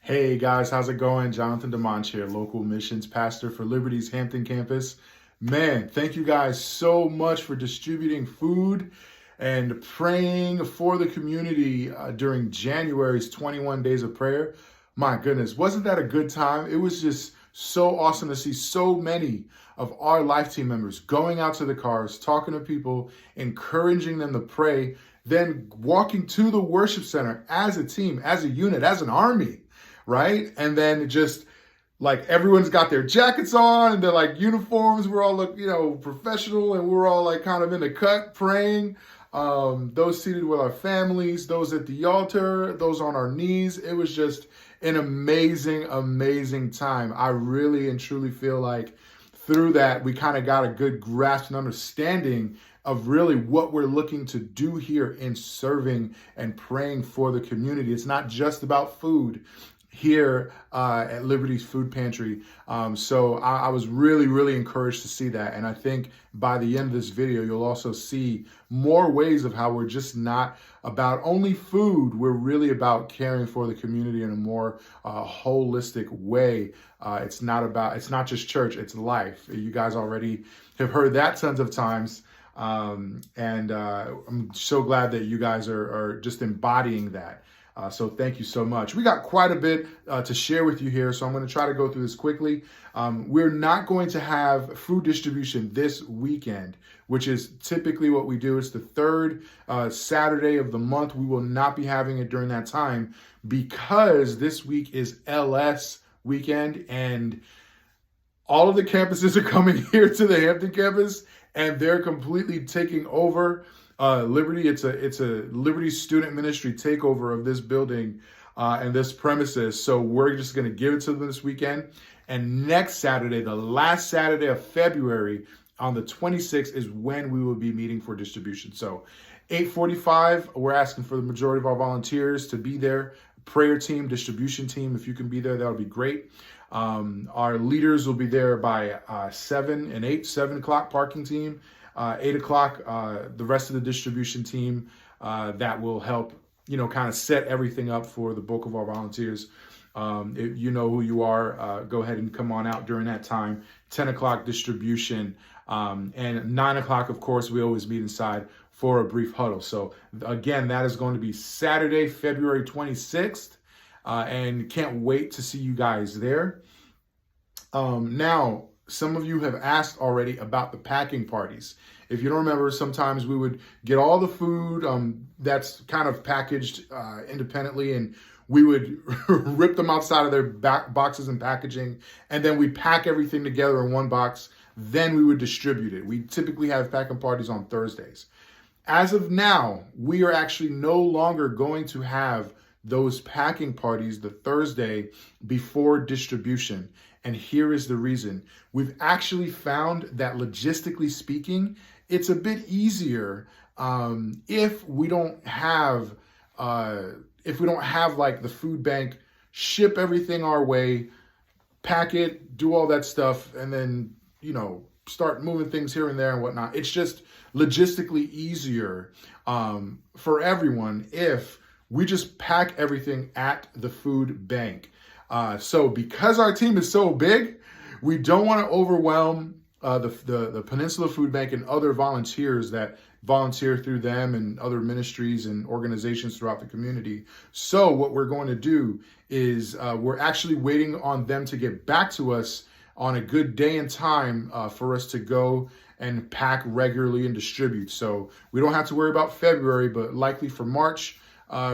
Hey guys, how's it going? Jonathan DeMonch here, local missions pastor for Liberty's Hampton campus. Man, thank you guys so much for distributing food and praying for the community during January's 21 days of prayer. My goodness, wasn't that a good time? It was just so awesome to see so many of our life team members going out to the cars, talking to people, encouraging them to pray, then walking to the worship center as a team, as a unit, as an army, right? And then just like everyone's got their jackets on and they're like uniforms. We're all look, professional, and we're all like kind of in the cut praying. Those seated with our families, those at the altar, those on our knees. It was just an amazing, amazing time. I really and truly feel like through that, we kind of got a good grasp and understanding of really what we're looking to do here in serving and praying for the community. It's not just about food here at Liberty's Food Pantry. So I was really, really encouraged to see that. And I think by the end of this video, you'll also see more ways of how we're just not about only food. We're really about caring for the community in a more holistic way. It's not just church, it's life. You guys already have heard that tons of times. I'm so glad that you guys are just embodying that. So thank you so much. We got quite a bit to share with you here, so I'm going to try to go through this quickly. We're not going to have food distribution this weekend, which is typically what we do. It's the third Saturday of the month. We will not be having it during that time because this week is LS weekend, and all of the campuses are coming here to the Hampton campus, and they're completely taking over Liberty. It's a Liberty student ministry takeover of this building and this premises. So we're just going to give it to them this weekend. And next Saturday, the last Saturday of February, on the 26th, is when we will be meeting for distribution. So 8:45, we're asking for the majority of our volunteers to be there. Prayer team, distribution team, if you can be there, that would be great. Our leaders will be there by 7 and 8, 7 o'clock parking team. 8 o'clock, the rest of the distribution team that will help, kind of set everything up for the bulk of our volunteers. If you know who you are, go ahead and come on out during that time. 10 o'clock distribution, and 9 o'clock, of course, we always meet inside for a brief huddle. So again, that is going to be Saturday, February 26th, and can't wait to see you guys there. Now, some of you have asked already about the packing parties. If you don't remember, sometimes we would get all the food that's kind of packaged independently, and we would rip them outside of their boxes and packaging, and then we pack everything together in one box. Then we would distribute it. We typically have packing parties on Thursdays. As of now, we are actually no longer going to have those packing parties the Thursday before distribution. And here is the reason. We've actually found that logistically speaking, it's a bit easier if we don't have like the food bank ship everything our way, pack it, do all that stuff, and then start moving things here and there and whatnot. It's just logistically easier for everyone if we just pack everything at the food bank. So because our team is so big, we don't want to overwhelm the Peninsula Food Bank and other volunteers that volunteer through them and other ministries and organizations throughout the community. So what we're going to do is we're actually waiting on them to get back to us on a good day and time for us to go and pack regularly and distribute. So we don't have to worry about February, but likely for March,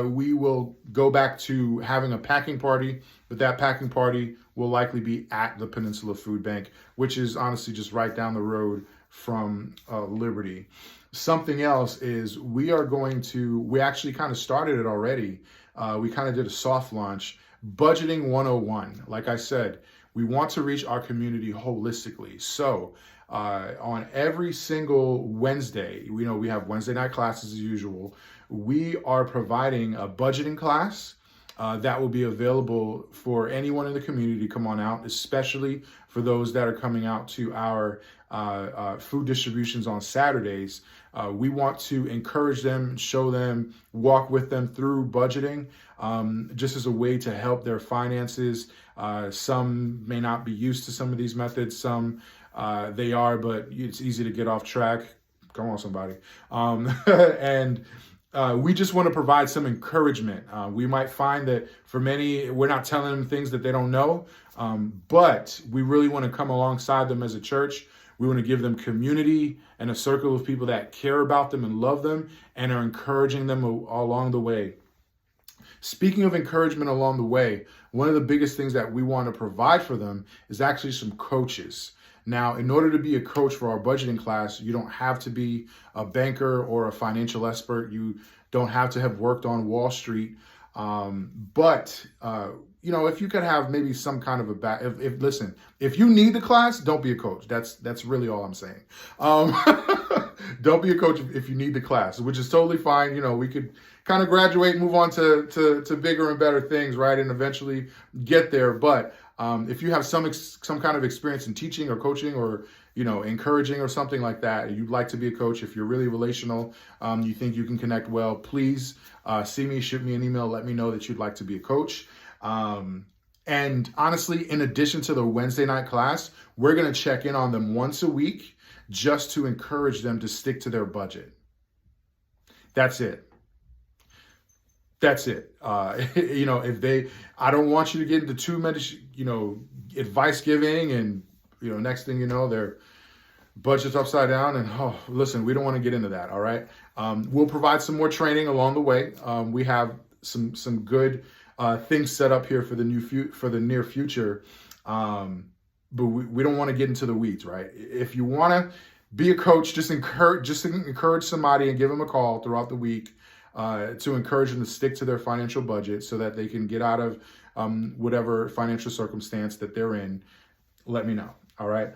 we will go back to having a packing party, but that packing party will likely be at the Peninsula Food Bank, which is honestly just right down the road from Liberty. Something else is we actually kind of started it already. We kind of did a soft launch, Budgeting 101. Like I said, we want to reach our community holistically. So on every single Wednesday, we have Wednesday night classes as usual. We are providing a budgeting class that will be available for anyone in the community to come on out, especially for those that are coming out to our food distributions on Saturdays. We want to encourage them, show them, walk with them through budgeting, just as a way to help their finances. Some may not be used to some of these methods, some they are, but it's easy to get off track. Come on, somebody. And we just want to provide some encouragement. We might find that for many, we're not telling them things that they don't know, but we really want to come alongside them as a church. We want to give them community and a circle of people that care about them and love them and are encouraging them along the way. Speaking of encouragement along the way, one of the biggest things that we want to provide for them is actually some coaches. Now, in order to be a coach for our budgeting class, you don't have to be a banker or a financial expert. You don't have to have worked on Wall Street. But if you could have maybe some kind of listen, if you need the class, don't be a coach. That's really all I'm saying. Don't be a coach if you need the class, which is totally fine. We could kind of graduate and move on to bigger and better things, right? And eventually get there. But if you have some kind of experience in teaching or coaching or encouraging or something like that, you'd like to be a coach, if you're really relational, you think you can connect well, please see me, shoot me an email, let me know that you'd like to be a coach. And honestly, in addition to the Wednesday night class, we're going to check in on them once a week just to encourage them to stick to their budget. That's it. That's it. I don't want you to get into too much, advice giving and, next thing you know, their budget's upside down and, listen, we don't want to get into that. All right. We'll provide some more training along the way. We have some good things set up here for the near future. But we don't want to get into the weeds, right? If you want to be a coach, just encourage somebody and give them a call throughout the week. To encourage them to stick to their financial budget so that they can get out of whatever financial circumstance that they're in. Let me know. All right.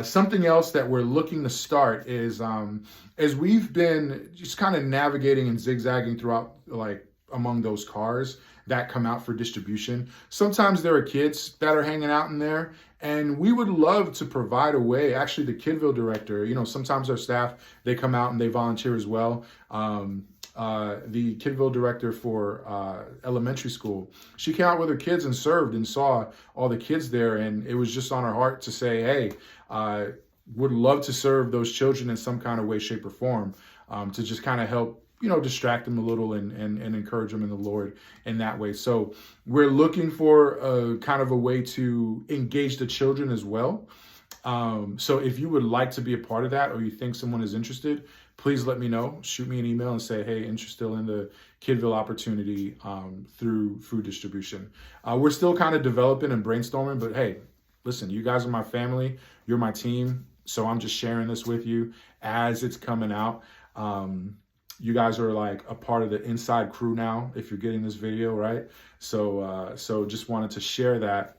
Something else that we're looking to start is as we've been just kind of navigating and zigzagging throughout, among those cars that come out for distribution. Sometimes there are kids that are hanging out in there, and we would love to provide a way. Actually, the Kidville director, sometimes our staff, they come out and they volunteer as well. The Kidville director for elementary school, she came out with her kids and served and saw all the kids there, and it was just on her heart to say, hey, would love to serve those children in some kind of way, shape, or form, to just kind of help distract them a little and encourage them in the Lord in that way. So we're looking for a kind of a way to engage the children as well. So if you would like to be a part of that, or you think someone is interested, please let me know. Shoot me an email and say, hey, interested in the Kidville opportunity through food distribution. We're still kind of developing and brainstorming, but hey, listen, you guys are my family. You're my team. So I'm just sharing this with you as it's coming out. You guys are like a part of the inside crew now, if you're getting this video, right? So just wanted to share that.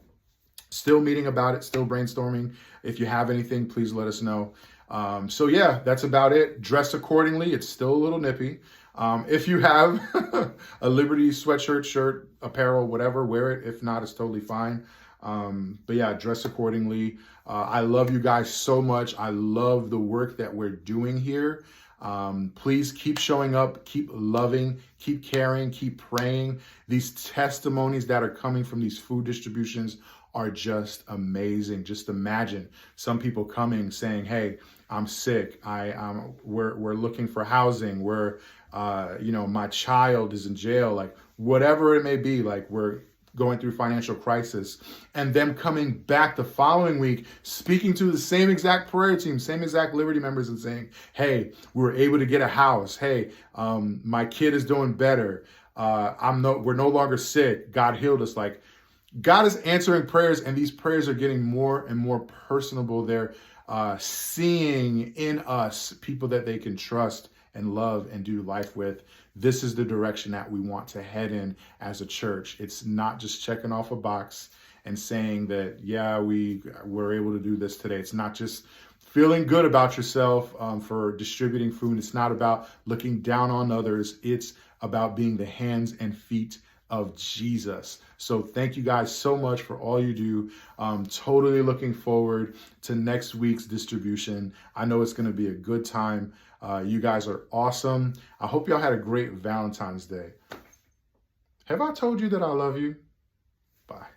Still meeting about it, still brainstorming. If you have anything, please let us know. So yeah, that's about it. Dress accordingly. It's still a little nippy. If you have a Liberty sweatshirt, shirt, apparel, whatever, wear it. If not, it's totally fine. But yeah, dress accordingly. I love you guys so much. I love the work that we're doing here. Please keep showing up, keep loving, keep caring, keep praying. These testimonies that are coming from these food distributions are just amazing. Just imagine some people coming saying, hey, I'm sick. We're looking for housing. My child is in jail, like whatever it may be, like we're going through financial crisis, and them coming back the following week, speaking to the same exact prayer team, same exact Liberty members and saying, hey, we were able to get a house. Hey, my kid is doing better. We're no longer sick. God healed us. Like God is answering prayers, and these prayers are getting more and more personable. They're seeing in us people that they can trust and love and do life with. This is the direction that we want to head in as a church. It's not just checking off a box and saying that, yeah, we were able to do this today. It's not just feeling good about yourself for distributing food. It's not about looking down on others. It's about being the hands and feet of Jesus. So thank you guys so much for all you do. Totally looking forward to next week's distribution. I know it's going to be a good time. You guys are awesome. I hope y'all had a great Valentine's Day. Have I told you that I love you? Bye.